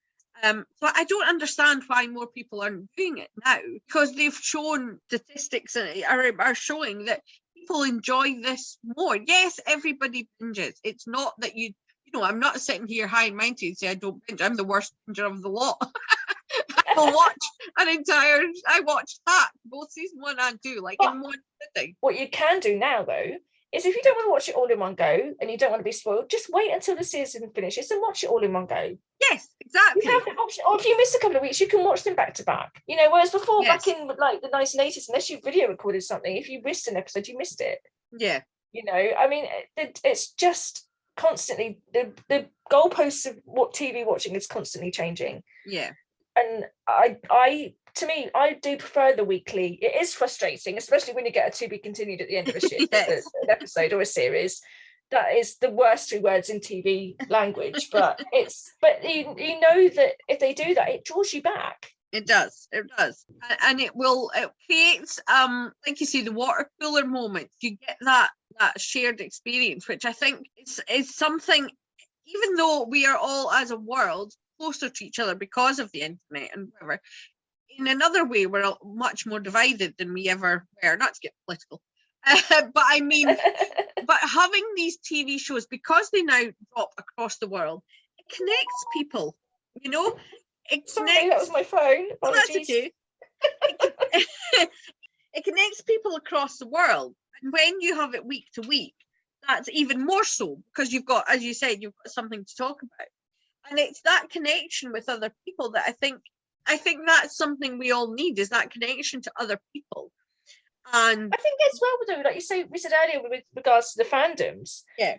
So I don't understand why more people aren't doing it now, because they've shown statistics are showing that people enjoy this more. Yes, everybody binges. It's not that I'm not sitting here high and mighty and say I don't binge. I'm the worst binger of the lot. I watch I watched that both season 1 and 2 in one sitting. What you can do now though is, if you don't want to watch it all in one go and you don't want to be spoiled, just wait until the season finishes and watch it all in one go. Yes, exactly. You have the option, or if you miss a couple of weeks, you can watch them back to back. Whereas before, back in the 1980s, unless you video recorded something, if you missed an episode, you missed it. Yeah. I mean, it's just constantly the goalposts of what TV watching is constantly changing. Yeah. And I do prefer the weekly. It is frustrating, especially when you get a to be continued at the end of a shit, an episode or a series. That is the worst 2 words in TV language, but you know that if they do that, it draws you back. It does, and it creates like you say, the water cooler moments. You get that shared experience, which I think is something. Even though we are all as a world closer to each other because of the internet and whatever, in another way we're much more divided than we ever were. Not to get political, but I mean, but having these TV shows, because they now drop across the world, it connects people. Sorry, that was my phone. That's okay. It connects people across the world, and when you have it week to week, that's even more so, because you've got, as you said, you've got something to talk about, and it's that connection with other people that I think that's something we all need, is that connection to other people. And I think as well, though, like you say, we said earlier with regards to the fandoms. Yeah.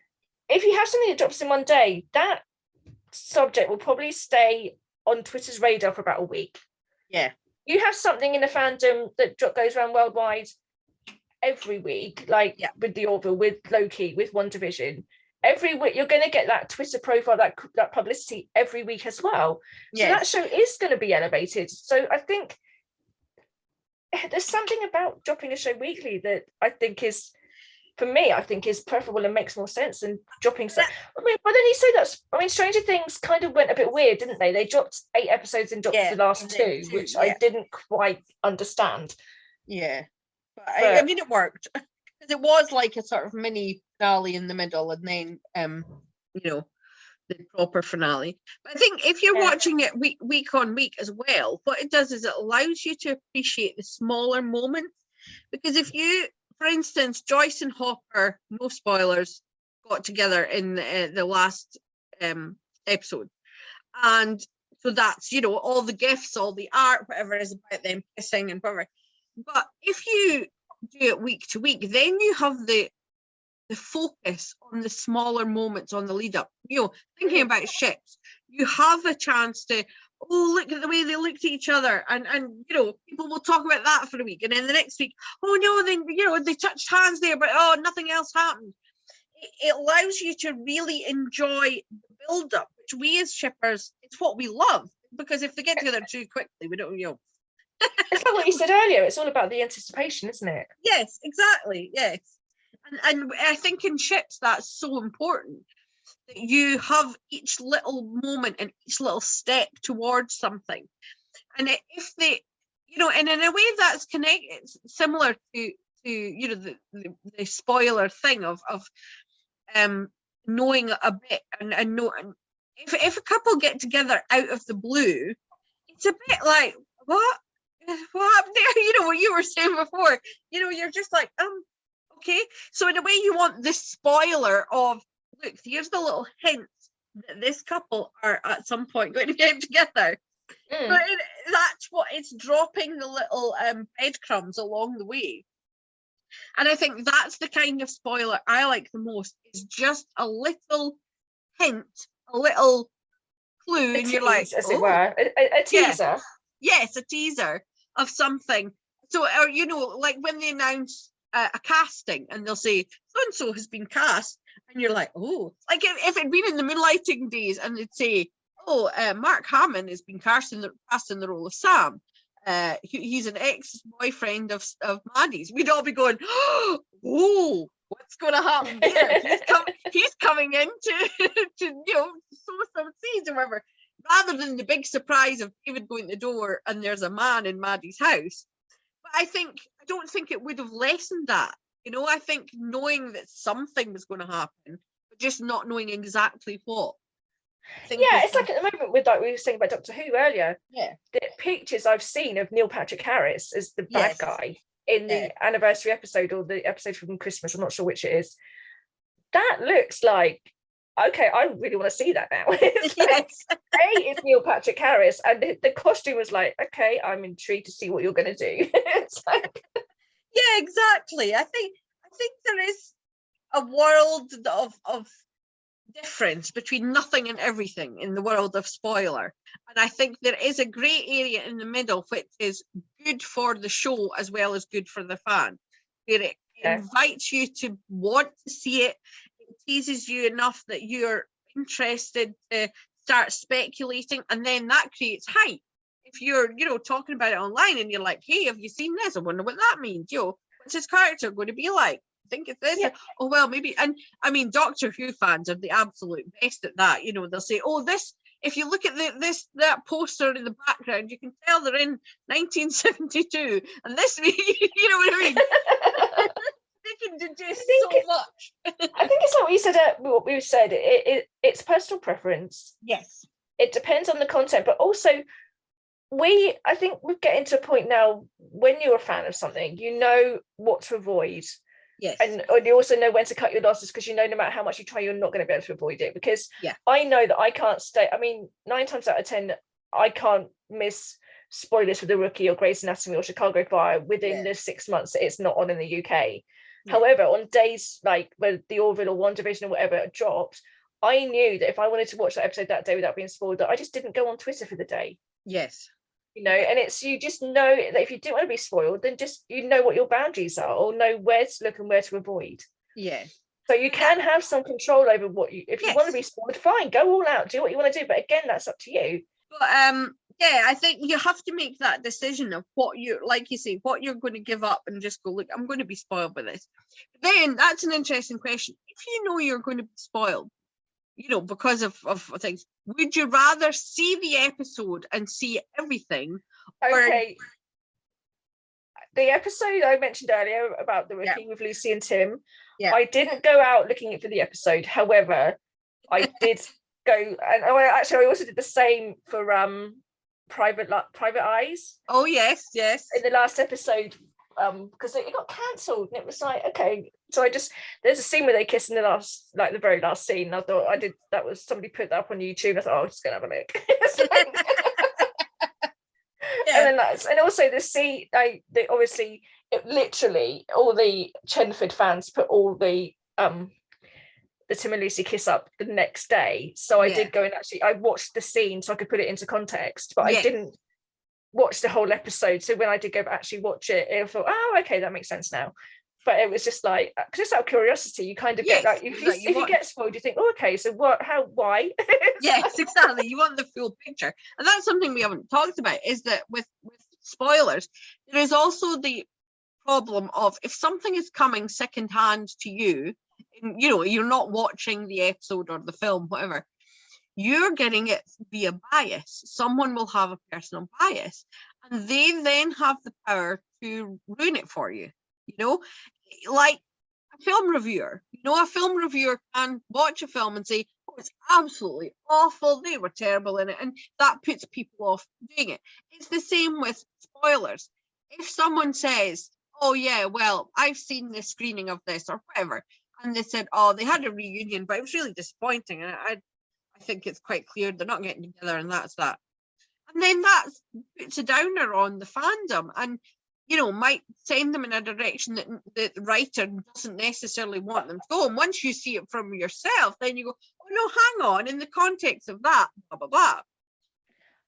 If you have something that drops in one day, that subject will probably stay on Twitter's radar for about a week. Yeah. You have something in the fandom that goes around worldwide every week, with the Orville, with Loki, with WandaVision. Every week you're going to get that Twitter profile, that publicity every week as well. So that show is going to be elevated. So I think there's something about dropping a show weekly that I think is preferable and makes more sense than dropping but then you say that, Stranger Things kind of went a bit weird, didn't they? They dropped 8 episodes and dropped the last 2, which I didn't quite understand. Yeah, but I mean, it worked, because it was like a sort of mini finale in the middle, and then the proper finale. But I think if you're watching it week on week as well, what it does is it allows you to appreciate the smaller moments, because if you, for instance, Joyce and Hopper, no spoilers, got together in the last episode, and so that's all the gifts, all the art, whatever is about them kissing and whatever. But if you do it week to week, then you have the focus on the smaller moments on the lead up. Thinking about ships, you have a chance to, look at the way they looked at each other, and people will talk about that for a week, and then the next week, they touched hands there, but nothing else happened. It allows you to really enjoy the build up, which we as shippers, it's what we love, because if they get together too quickly, we don't. It's like what you said earlier. It's all about the anticipation, isn't it? Yes, exactly. Yes, and I think in ships that's so important, that you have each little moment and each little step towards something, and if they, and in a way that's connected, similar to the spoiler thing of knowing a bit and know, if a couple get together out of the blue, it's a bit like what happened there? What you were saying before. You're just like okay. So in a way, you want this spoiler of, look, here's the little hints that this couple are at some point going to get together. But that's what it's dropping, the little breadcrumbs along the way. And I think that's the kind of spoiler I like the most, is just a little hint, a little clue, and you're like, as it were, a teaser. Yes, a teaser. of something. So, or, you know, like when they announce a casting and they'll say, so-and-so has been cast, and you're like, oh, like if it'd been in the Moonlighting days and they'd say, oh, Mark Hamill has been cast in the role of Sam. He's an ex-boyfriend of Maddie's. We'd all be going, oh, what's going to happen there? He's coming in to you know, sow some seeds or whatever. Rather than the big surprise of David going to the door and there's a man in Maddie's house. But I don't think it would have lessened that. You know, I think knowing that something was going to happen, but just not knowing exactly what. Yeah, it's like at the moment with, like we were saying about Doctor Who earlier. Yeah. The pictures I've seen of Neil Patrick Harris as the bad guy in the anniversary episode or the episode from Christmas, I'm not sure which it is. That looks like, okay, I really want to see that now. It's like, it's Neil Patrick Harris, and the costume was like, okay, I'm intrigued to see what you're going to do. It's like, yeah, exactly. I think there is a world of difference between nothing and everything in the world of spoiler, and I think there is a grey area in the middle which is good for the show as well as good for the fan, where it invites you to want to see it. It teases you enough that you're interested to start speculating, and then that creates hype. If you're, you know, talking about it online and you're like, hey, have you seen this? I wonder what that means. Yo, what's his character going to be like? I think it's this. Oh, well, maybe. And I mean, Doctor Who fans are the absolute best at that. You know, they'll say, oh, this, if you look at that poster in the background, you can tell they're in 1972. And this, you know what I mean? They can do so much. I think it's like what we said. It's personal preference. Yes. It depends on the content, but also I think we're getting to a point now when you're a fan of something, you know what to avoid. Yes. And you also know when to cut your losses, because you know no matter how much you try, you're not going to be able to avoid it. Because I know that I can't stay. I mean, 9 times out of 10, I can't miss spoilers for The Rookie or Grey's Anatomy or Chicago Fire within the 6 months that it's not on in the UK. However, on days like when the Orville or One Division or whatever dropped, I knew that if I wanted to watch that episode that day without being spoiled, that I just didn't go on Twitter for the day. Yes. You know, and it's, you just know that if you don't want to be spoiled, then just, you know what your boundaries are, or know where to look and where to avoid. Yeah. So you can have some control over what you, if you want to be spoiled, fine, go all out, do what you want to do. But again, that's up to you. But yeah, I think you have to make that decision of what you, like you say, what you're going to give up and just go, look, I'm going to be spoiled by this. But then that's an interesting question. If you know you're going to be spoiled, you know, because of things, would you rather see the episode and see everything? Okay. The episode I mentioned earlier about The Rookie with Lucy and Tim, I didn't go out looking for the episode. However, I did go, and I also did the same for Private Eyes. Oh yes. In the last episode, because it got cancelled, and it was like, okay, so there's a scene where they kiss in the very last scene, and I thought that was somebody put that up on YouTube, and I thought, oh, I'm just gonna have a look. And also the scene, obviously it literally, all the Chenford fans put all the Tim and Lucy kiss up the next day, so I did go and I watched the scene so I could put it into context, but I didn't watch the whole episode. So when I did go actually watch it, I thought, oh, okay, that makes sense now. But it was just like, just out of curiosity, you kind of get like, if you get spoiled, you think, oh, okay, so what, how, why? Yes, exactly. You want the full picture. And that's something we haven't talked about, is that with spoilers, there is also the problem of, if something is coming secondhand to you, and, you know, you're not watching the episode or the film, whatever, you're getting it via bias. Someone will have a personal bias, and they then have the power to ruin it for you. You know, like a film reviewer. You know, a film reviewer can watch a film and say, oh, it's absolutely awful, they were terrible in it, and that puts people off doing it. It's the same with spoilers. If someone says, oh yeah, well, I've seen this screening of this or whatever, and they said, oh, they had a reunion, but it was really disappointing, and I think it's quite clear they're not getting together, and that's that. And then that puts a downer on the fandom, and, you know, might send them in a direction that the writer doesn't necessarily want them to go. And once you see it from yourself, then you go, oh no, hang on, in the context of that, blah, blah, blah.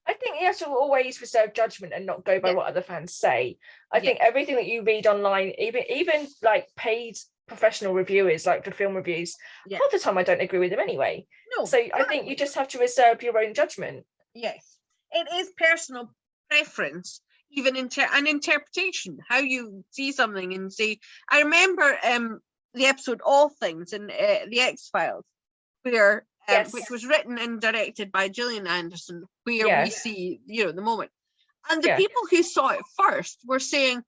I think you have to always reserve judgment and not go by Yeah. what other fans say. I Yeah. think everything that you read online, even like paid professional reviewers, like the film reviews, Yeah. half the time I don't agree with them anyway. No, So I think you just have to reserve your own judgment. yes, it is personal preference, even an interpretation, how you see something and say. I remember the episode All Things in the X-Files, where Yes. which was written and directed by Gillian Anderson, where Yeah. we see, the moment. And the Yeah. people who saw it first were saying,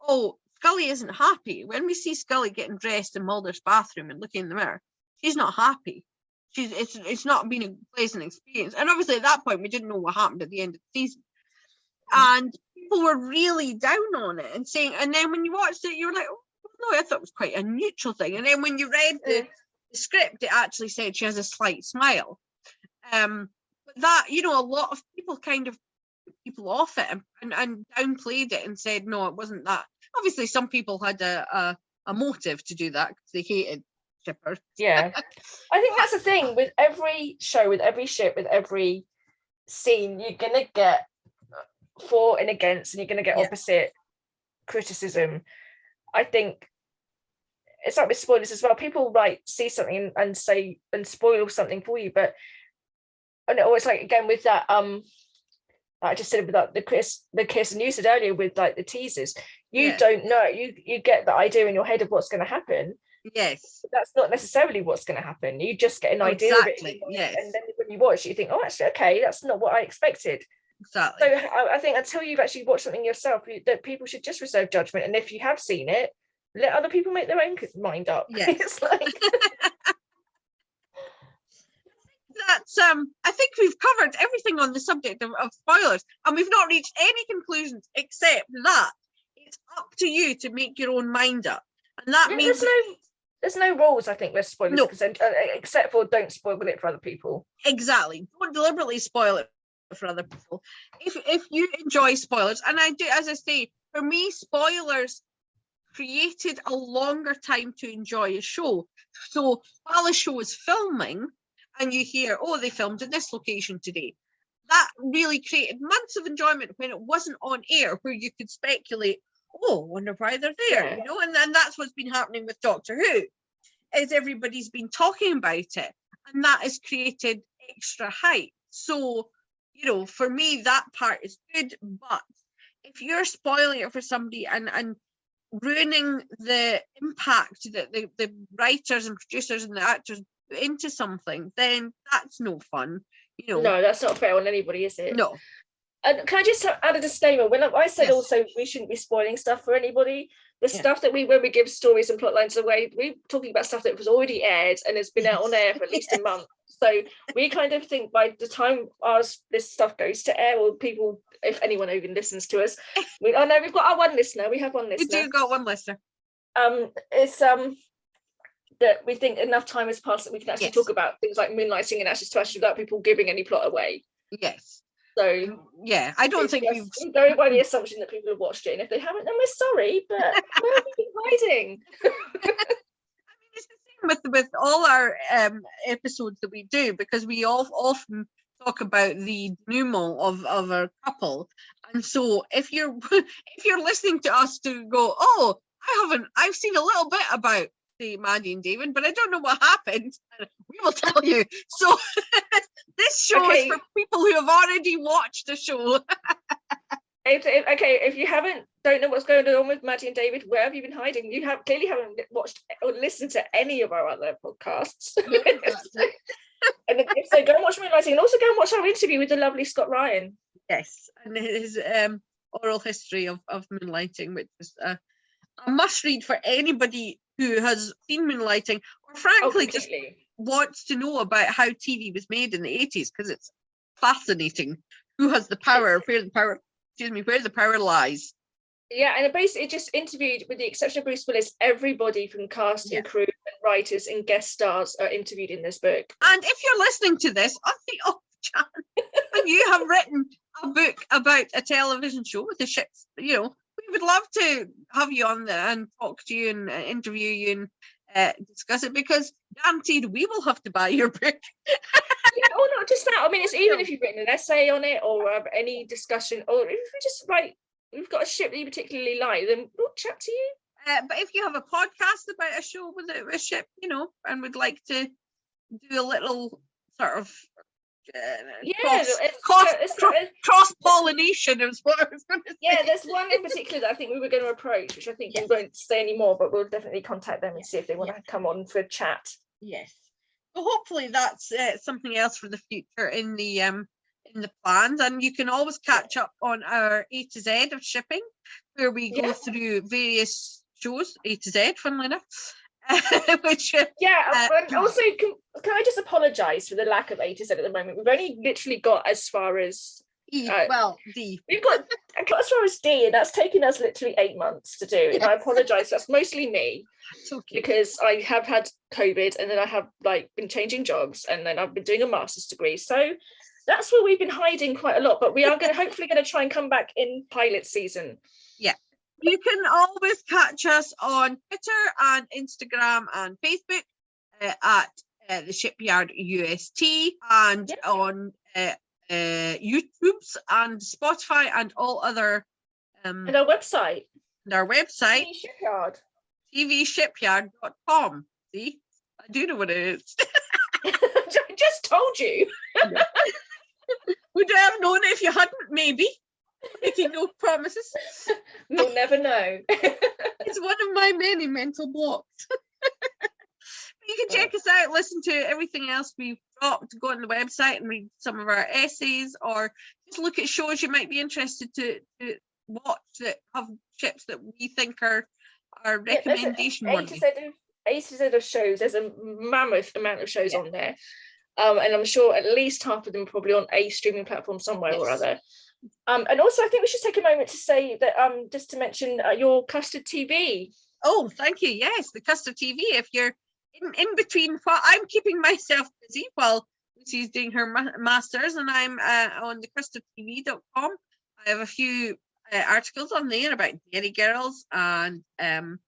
oh, Scully isn't happy. When we see Scully getting dressed in Mulder's bathroom and looking in the mirror, she's not happy. It's not been a pleasant experience. And obviously at that point we didn't know what happened at the end of the season. And people were really down on it and saying, and then when you watched it, you were like, oh no, I thought it was quite a neutral thing. And then when you read the script, it actually said she has a slight smile. But that, a lot of people kind of put people off it and downplayed it and said, no, it wasn't that. Obviously, some people had a motive to do that because they hated shippers. Yeah. I think that's the thing with every show, with every ship, with every scene, you're going to get for and against, and you're going to get opposite criticism. I think it's like with spoilers as well. People see something and say and spoil something for you, but and it always like again with that I just said about the Kirsten you said earlier with like the teasers, you don't know, you get the idea in your head of what's going to happen. Yes, but that's not necessarily what's going to happen. You just get an idea of it, yes. And then when you watch it, you think, oh, actually, okay, that's not what I expected. Exactly. So I think until you've actually watched something yourself, that people should just reserve judgment, and if you have seen it, let other people make their own mind up. Yes. It's like that's I think we've covered everything on the subject of spoilers, and we've not reached any conclusions except that it's up to you to make your own mind up, and that means there's no rules. I think with spoilers, except for don't spoil it for other people. Exactly, don't deliberately spoil it for other people. If you enjoy spoilers, and I do, as I say, for me, spoilers created a longer time to enjoy a show. So while a show is filming and you hear, oh, they filmed at this location today, that really created months of enjoyment when it wasn't on air, where you could speculate, oh, I wonder why they're there, and then that's what's been happening with Doctor Who, is everybody's been talking about it, and that has created extra hype. So, for me, that part is good, but if you're spoiling it for somebody and ruining the impact that the writers and producers and the actors put into something, then that's no fun. No, that's not fair on anybody, is it? No. And can I just add a disclaimer? When I said also we shouldn't be spoiling stuff for anybody, the stuff that when we give stories and plot lines away, we're talking about stuff that was already aired and has been out on air for at least a month. So we kind of think by the time this stuff goes to air, or people, if anyone even listens to us, we've got our one listener. We have one listener. We do got one listener. It's that we think enough time has passed that we can actually talk about things like moonlighting and Ashes to Ashes without people giving any plot away. Yes. So yeah, I don't think we've going by the assumption that people have watched it, and if they haven't, then we're sorry, but where have you been hiding? I mean, it's the same with all our episodes that we do, because we often talk about the denouement of our couple, and so if you're listening to us to go, oh, I've seen a little bit about the Maddie and David, but I don't know what happened, we will tell you. So this show is for people who have already watched the show. If you don't know what's going on with Maddie and David, where have you been hiding? You clearly haven't watched or listened to any of our other podcasts. No, and if so, go and watch Moonlighting, and also go and watch our interview with the lovely Scott Ryan. Yes, and his oral history of Moonlighting, which is a must read for anybody who has seen Moonlighting, or frankly just wants to know about how TV was made in the 80s, because it's fascinating. Who has the power? Where the power lies. Yeah, and it basically just interviewed, with the exception of Bruce Willis, everybody from cast and crew and writers and guest stars are interviewed in this book. And if you're listening to this on the off chance, and you have written a book about a television show with the ships, we would love to have you on there and talk to you and interview you and discuss it, because guaranteed we will have to buy your book. Yeah, or not just that. I mean, it's even if you've written an essay on it or any discussion, or if we just like we've got a ship that you particularly like, then we'll chat to you. But if you have a podcast about a show with a ship, you know, and would like to do a little sort of cross pollination is what I was going to say. Yeah, there's one in particular that I think we were going to approach, which I think we won't say anymore, but we'll definitely contact them and see if they want to come on for a chat. Yes. So hopefully that's something else for the future in the plans, and you can always catch up on our A to Z of shipping, where we go through various shows, A to Z, funnily enough. Which and also can I just apologise for the lack of A to Z at the moment. We've only literally got as far as D. We've got as far as D, and that's taken us literally 8 months to do. And I apologise. That's mostly me, because I have had COVID, and then I have like been changing jobs, and then I've been doing a master's degree. So that's where we've been hiding quite a lot. But we are hopefully going to try and come back in pilot season. Yeah. You can always catch us on Twitter and Instagram and Facebook at the Shipyard UST, and on YouTube's and Spotify and all other and our website. TV Shipyard. tvshipyard.com. See, I do know what it is. I just told you. Would I have known it if you hadn't? Maybe. Making no promises. We'll never know. It's one of my many mental blocks. You can check us out, listen to everything else we've dropped, go on the website and read some of our essays, or just look at shows you might be interested to watch that have ships that we think are recommendation worthy. A to Z of shows. There's a mammoth amount of shows on there. And I'm sure at least half of them are probably on a streaming platform somewhere or other. And also, I think we should take a moment to say that just to mention your Custard TV. Oh, thank you. Yes, the Custard TV. If you're in between, I'm keeping myself busy while she's doing her masters, and I'm on the custardtv.com. I have a few articles on there about Dairy Girls and Abbott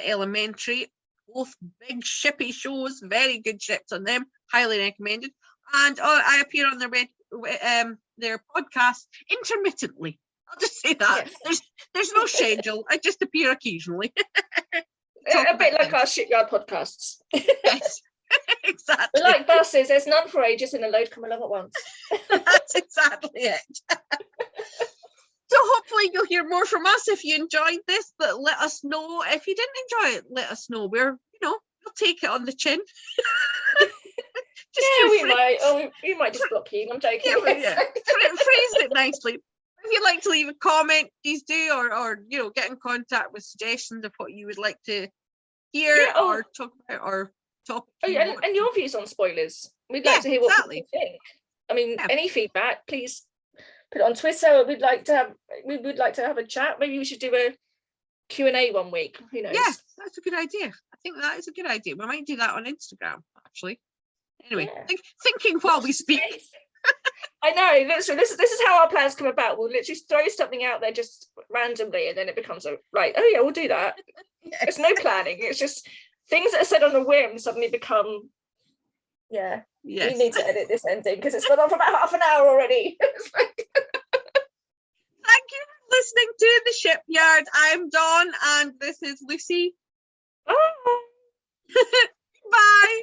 Elementary. Both big shippy shows, very good ships on them, highly recommended. And I appear on their podcast intermittently. I'll just say that. Yes. There's no schedule. I just appear occasionally. A bit like our Shipyard podcasts. Yes, exactly. We're like buses. There's none for ages and a load come along at once. That's exactly it. So hopefully you'll hear more from us if you enjoyed this, but let us know if you didn't enjoy it. Let us know. We'll take it on the chin. We might just block you. I'm joking. Phrase it nicely. If you'd like to leave a comment, please do, or get in contact with suggestions of what you would like to hear or talk about, or topic. And your views on spoilers. We'd like to hear what you think. I mean, any feedback, please put it on Twitter. We would like to have a chat. Maybe we should do a Q&A one week. Who knows? Yeah, that's a good idea. I think that is a good idea. We might do that on Instagram, actually. Anyway, thinking while we speak. I know. This is how our plans come about. We'll literally throw something out there just randomly, and then it becomes we'll do that. Yes. There's no planning. It's just things that are said on a whim suddenly become. Yeah. Yes. We need to edit this ending because it's gone on for about half an hour already. Thank you for listening to The Shipyard. I'm Dawn, and this is Lucy. Bye. Bye.